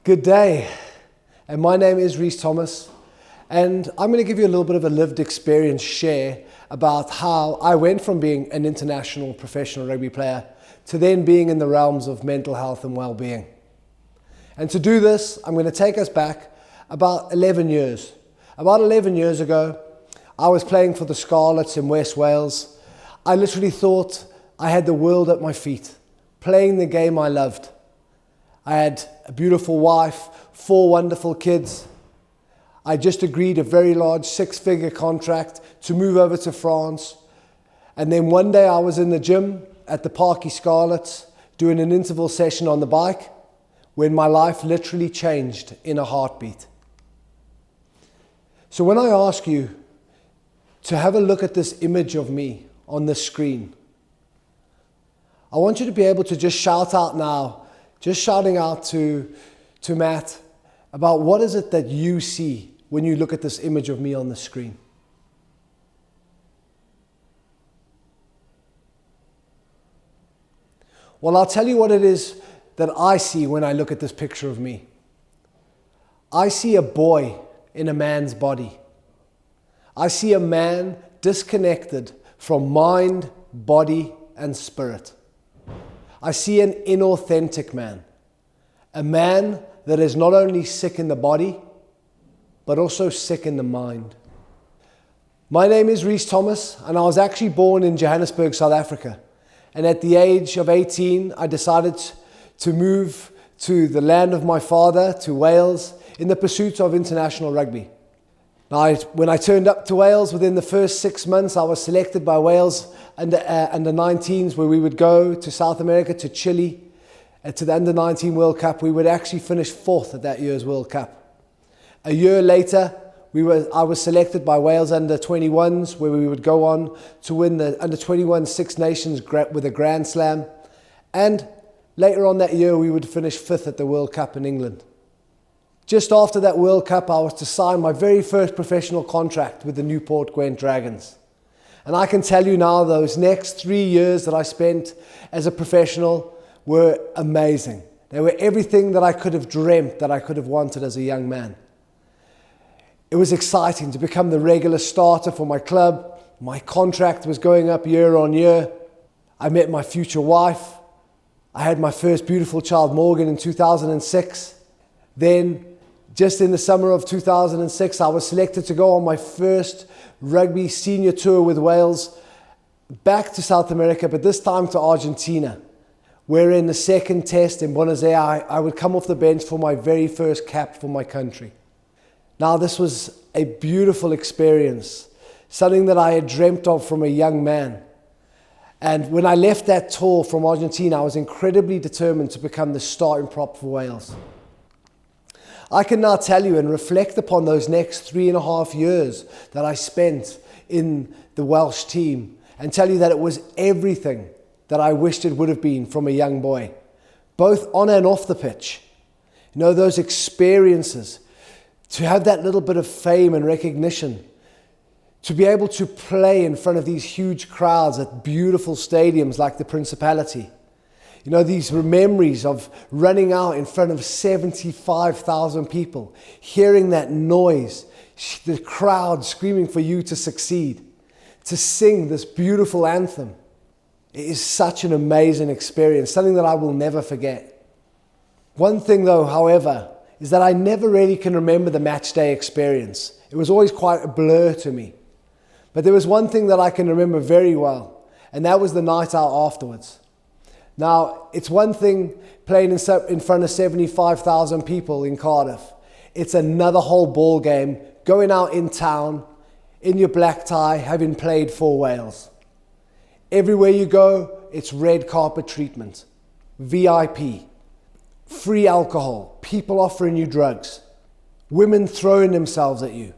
Good day, and my name is Rhys Thomas, and I'm going to give you a little bit of a lived experience share about how I went from being an international professional rugby player to then being in the realms of mental health and well-being. And to do this, I'm going to take us back about 11 years. About 11 years ago, I was playing for the Scarlets in West Wales. I literally thought I had the world at my feet, playing the game I loved. I had a beautiful wife, 4 wonderful kids. I just agreed a very large 6-figure contract to move over to France. And then one day I was in the gym at the Parky Scarlets doing an interval session on the bike when my life literally changed in a heartbeat. So when I ask you to have a look at this image of me on the screen, I want you to be able to just shout out now, just shouting out to Matt about what is it that you see when you look at this image of me on the screen. Well, I'll tell you what it is that I see when I look at this picture of me. I see a boy in a man's body. I see a man disconnected from mind, body, and spirit. I see an inauthentic man, a man that is not only sick in the body, but also sick in the mind. My name is Rhys Thomas, and I was actually born in Johannesburg, South Africa. And at the age of 18, I decided to move to the land of my father, to Wales, in the pursuit of international rugby. Now, when I turned up to Wales, within the first 6 months, I was selected by Wales under 19s, where we would go to South America, to Chile, to the under 19 World Cup. We would actually finish 4th at that year's World Cup. A year later, I was selected by Wales under 21s, where we would go on to win the under 21 Six Nations with a Grand Slam. And later on that year, we would finish 5th at the World Cup in England. Just after that World Cup, I was to sign my very first professional contract with the Newport Gwent Dragons. And I can tell you now, those next 3 years that I spent as a professional were amazing. They were everything that I could have dreamt, that I could have wanted as a young man. It was exciting to become the regular starter for my club. My contract was going up year on year. I met my future wife. I had my first beautiful child, Morgan, in 2006. Then, just in the summer of 2006, I was selected to go on my first rugby senior tour with Wales back to South America, but this time to Argentina, where in the second test in Buenos Aires, I would come off the bench for my very first cap for my country. Now, this was a beautiful experience, something that I had dreamt of from a young man. And when I left that tour from Argentina, I was incredibly determined to become the starting prop for Wales. I can now tell you and reflect upon those next 3.5 years that I spent in the Welsh team and tell you that it was everything that I wished it would have been from a young boy, both on and off the pitch. You know, those experiences, to have that little bit of fame and recognition, to be able to play in front of these huge crowds at beautiful stadiums like the Principality. You know, these memories of running out in front of 75,000 people, hearing that noise, the crowd screaming for you to succeed, to sing this beautiful anthem. It is such an amazing experience, something that I will never forget. One thing though, however, is that I never really can remember the match day experience. It was always quite a blur to me. But there was one thing that I can remember very well, and that was the night out afterwards. Now, it's one thing playing in front of 75,000 people in Cardiff. It's another whole ball game, going out in town, in your black tie, having played for Wales. Everywhere you go, it's red carpet treatment, VIP, free alcohol, people offering you drugs, women throwing themselves at you.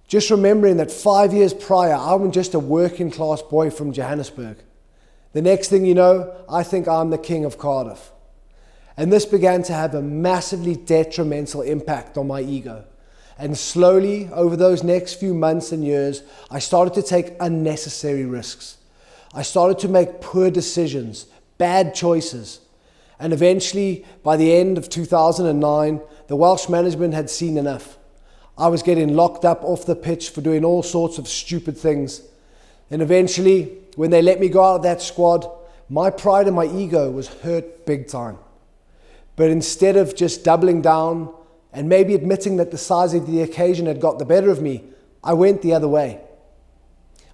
Just remembering that 5 years prior, I was just a working class boy from Johannesburg. The next thing you know, I think I'm the king of Cardiff. And this began to have a massively detrimental impact on my ego. And slowly, over those next few months and years, I started to take unnecessary risks. I started to make poor decisions, bad choices. And eventually, by the end of 2009, the Welsh management had seen enough. I was getting locked up off the pitch for doing all sorts of stupid things. And eventually, when they let me go out of that squad, my pride and my ego was hurt big time. But instead of just doubling down and maybe admitting that the size of the occasion had got the better of me, I went the other way.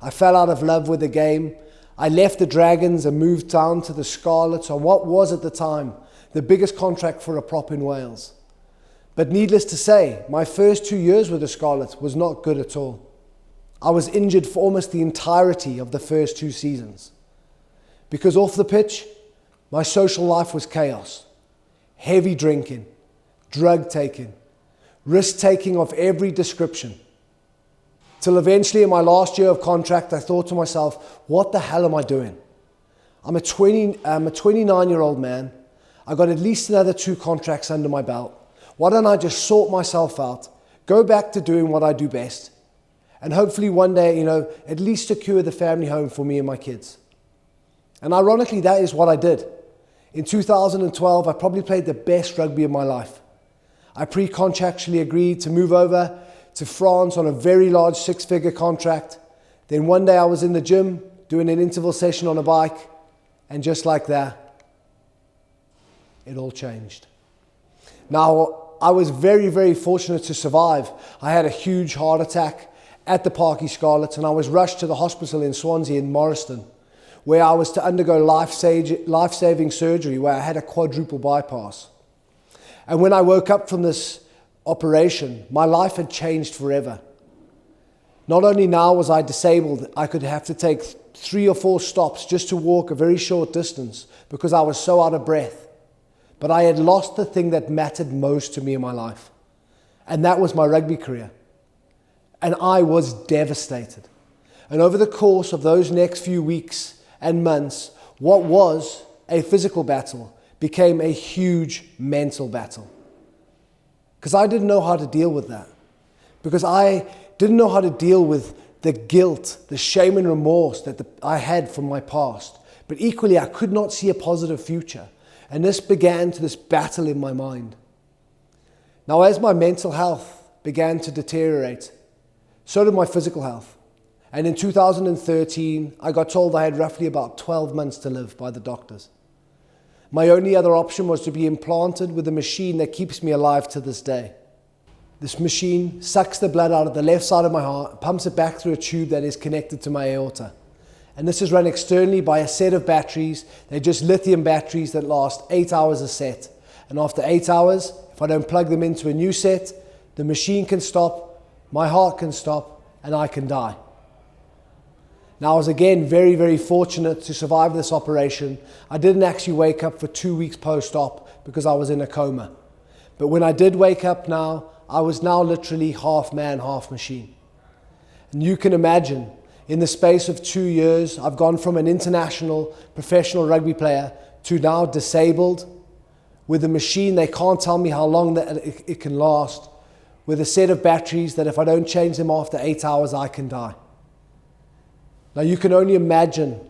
I fell out of love with the game. I left the Dragons and moved down to the Scarlets on what was at the time the biggest contract for a prop in Wales. But needless to say, my first 2 years with the Scarlets was not good at all. I was injured for almost the entirety of the first 2 seasons. Because off the pitch, my social life was chaos. Heavy drinking, drug taking, risk taking of every description. Till eventually in my last year of contract, I thought to myself, what the hell am I doing? I'm a 29-year-old man. I got at least another 2 contracts under my belt. Why don't I just sort myself out, go back to doing what I do best, and hopefully one day, at least secure the family home for me and my kids. And ironically, that is what I did. In 2012, I probably played the best rugby of my life. I pre-contractually agreed to move over to France on a very large 6-figure contract. Then one day I was in the gym doing an interval session on a bike, and just like that, it all changed. Now, I was very, very fortunate to survive. I had a huge heart attack at the Parky Scarlets, and I was rushed to the hospital in Swansea in Morriston, where I was to undergo life-saving surgery, where I had a quadruple bypass. And when I woke up from this operation, my life had changed forever. Not only now was I disabled, I could have to take 3 or 4 stops just to walk a very short distance because I was so out of breath. But I had lost the thing that mattered most to me in my life, and that was my rugby career. And I was devastated. And over the course of those next few weeks and months, what was a physical battle became a huge mental battle. Because I didn't know how to deal with that. Because I didn't know how to deal with the guilt, the shame and remorse that I had from my past. But equally, I could not see a positive future. And this began to this battle in my mind. Now, as my mental health began to deteriorate, so did my physical health. And in 2013, I got told I had roughly about 12 months to live by the doctors. My only other option was to be implanted with a machine that keeps me alive to this day. This machine sucks the blood out of the left side of my heart, pumps it back through a tube that is connected to my aorta. And this is run externally by a set of batteries. They're just lithium batteries that last 8 hours a set. And after 8 hours, if I don't plug them into a new set, the machine can stop, my heart can stop, and I can die. Now, I was again very, very fortunate to survive this operation. I didn't actually wake up for 2 weeks post-op because I was in a coma. But when I did wake up now, I was now literally half man, half machine. And you can imagine, in the space of 2 years, I've gone from an international professional rugby player to now disabled, with a machine they can't tell me how long that it can last, with a set of batteries that if I don't change them after 8 hours, I can die. Now you can only imagine,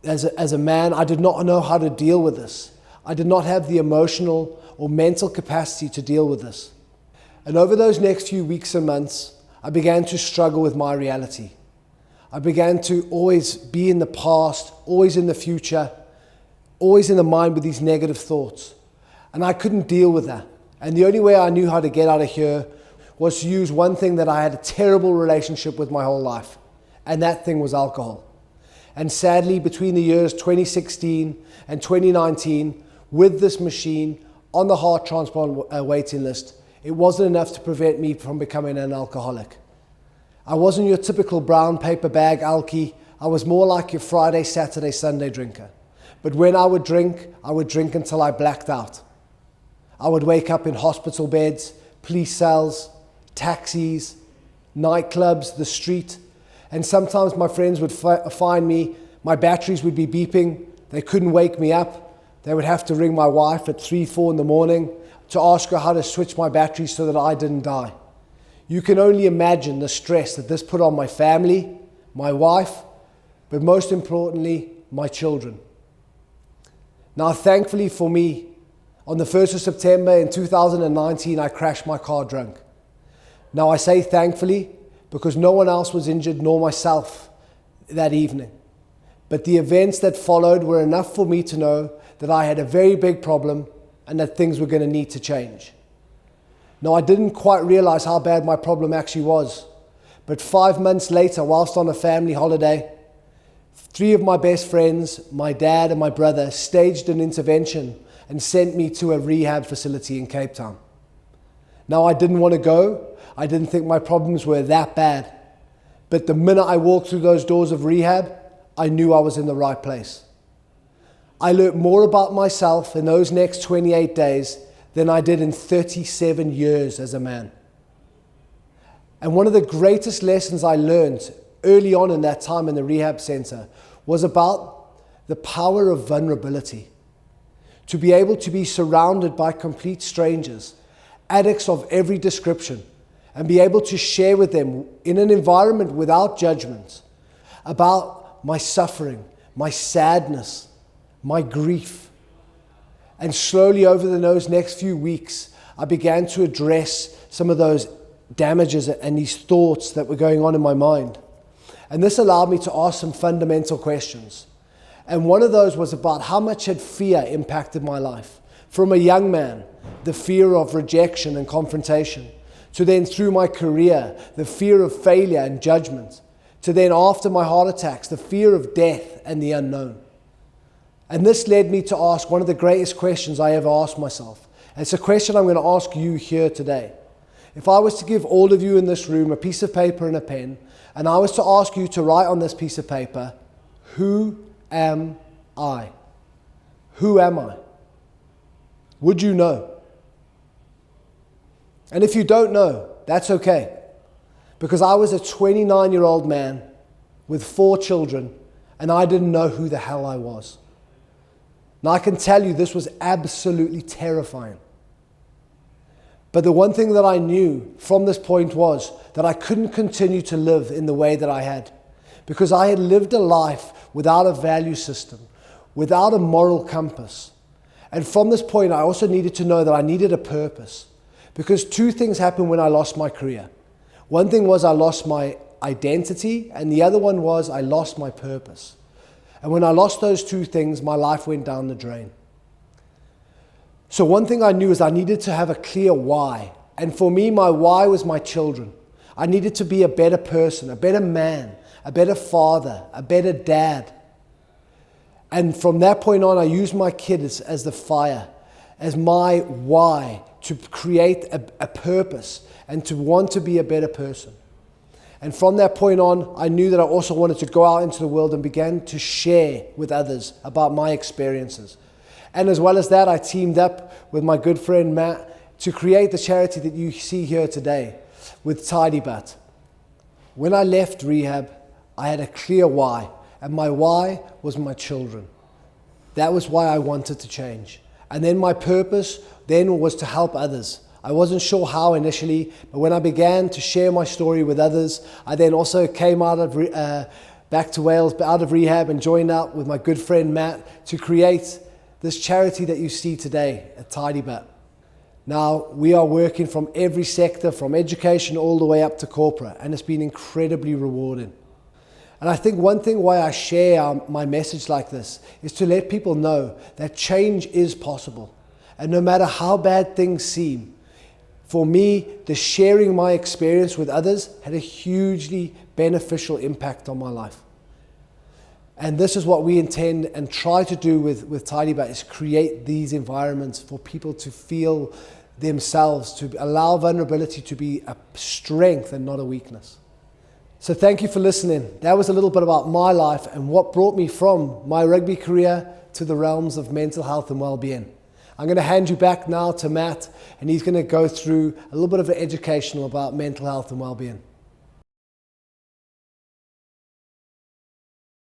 as a man, I did not know how to deal with this. I did not have the emotional or mental capacity to deal with this. And over those next few weeks and months, I began to struggle with my reality. I began to always be in the past, always in the future, always in the mind with these negative thoughts. And I couldn't deal with that. And the only way I knew how to get out of here was to use one thing that I had a terrible relationship with my whole life. And that thing was alcohol. And sadly, between the years 2016 and 2019, with this machine on the heart transplant waiting list, it wasn't enough to prevent me from becoming an alcoholic. I wasn't your typical brown paper bag alkie. I was more like your Friday, Saturday, Sunday drinker. But when I would drink until I blacked out. I would wake up in hospital beds, police cells, taxis, nightclubs, the street. And sometimes my friends would find me, my batteries would be beeping. They couldn't wake me up. They would have to ring my wife at 3, 4 in the morning to ask her how to switch my batteries so that I didn't die. You can only imagine the stress that this put on my family, my wife, but most importantly, my children. Now, thankfully for me, on the 1st of September in 2019, I crashed my car drunk. Now, I say thankfully because no one else was injured, nor myself, that evening. But the events that followed were enough for me to know that I had a very big problem and that things were going to need to change. Now, I didn't quite realize how bad my problem actually was. But 5 months later, whilst on a family holiday, 3 of my best friends, my dad and my brother, staged an intervention and sent me to a rehab facility in Cape Town. Now, I didn't want to go. I didn't think my problems were that bad. But the minute I walked through those doors of rehab, I knew I was in the right place. I learned more about myself in those next 28 days than I did in 37 years as a man. And one of the greatest lessons I learned early on in that time in the rehab center was about the power of vulnerability. To be able to be surrounded by complete strangers, addicts of every description, and be able to share with them in an environment without judgment about my suffering, my sadness, my grief. And slowly over those next few weeks, I began to address some of those damages and these thoughts that were going on in my mind. And this allowed me to ask some fundamental questions. And one of those was about how much had fear impacted my life. From a young man, the fear of rejection and confrontation, to then through my career, the fear of failure and judgment, to then after my heart attacks, the fear of death and the unknown. And this led me to ask one of the greatest questions I ever asked myself. And it's a question I'm going to ask you here today. If I was to give all of you in this room a piece of paper and a pen, and I was to ask you to write on this piece of paper, who am I? Who am I? Would you know? And if you don't know, that's okay. Because I was a 29-year-old man with 4 children, and I didn't know who the hell I was. Now, I can tell you this was absolutely terrifying. But the one thing that I knew from this point was that I couldn't continue to live in the way that I had, because I had lived a life without a value system, without a moral compass. And from this point, I also needed to know that I needed a purpose, because 2 things happened when I lost my career. One thing was I lost my identity, and the other one was I lost my purpose. And when I lost those 2 things, my life went down the drain. So one thing I knew is I needed to have a clear why. And for me, my why was my children. I needed to be a better person, a better man, a better father, a better dad. And from that point on, I used my kids as the fire, as my why to create a purpose and to want to be a better person. And from that point on, I knew that I also wanted to go out into the world and began to share with others about my experiences. And as well as that, I teamed up with my good friend Matt to create the charity that you see here today with TidyButt. When I left rehab, I had a clear why, and my why was my children. That was why I wanted to change. And then my purpose then was to help others. I wasn't sure how initially, but when I began to share my story with others, I then also came out of back to Wales, out of rehab, and joined up with my good friend Matt to create this charity that you see today at TidyButt. Now, we are working from every sector, from education all the way up to corporate, and it's been incredibly rewarding. And I think one thing why I share my message like this is to let people know that change is possible. And no matter how bad things seem, for me, the sharing my experience with others had a hugely beneficial impact on my life. And this is what we intend and try to do with TidyButt, is create these environments for people to feel themselves, to allow vulnerability to be a strength and not a weakness. So thank you for listening. That was a little bit about my life and what brought me from my rugby career to the realms of mental health and well-being. I'm going to hand you back now to Matt, and he's going to go through a little bit of an educational about mental health and well-being.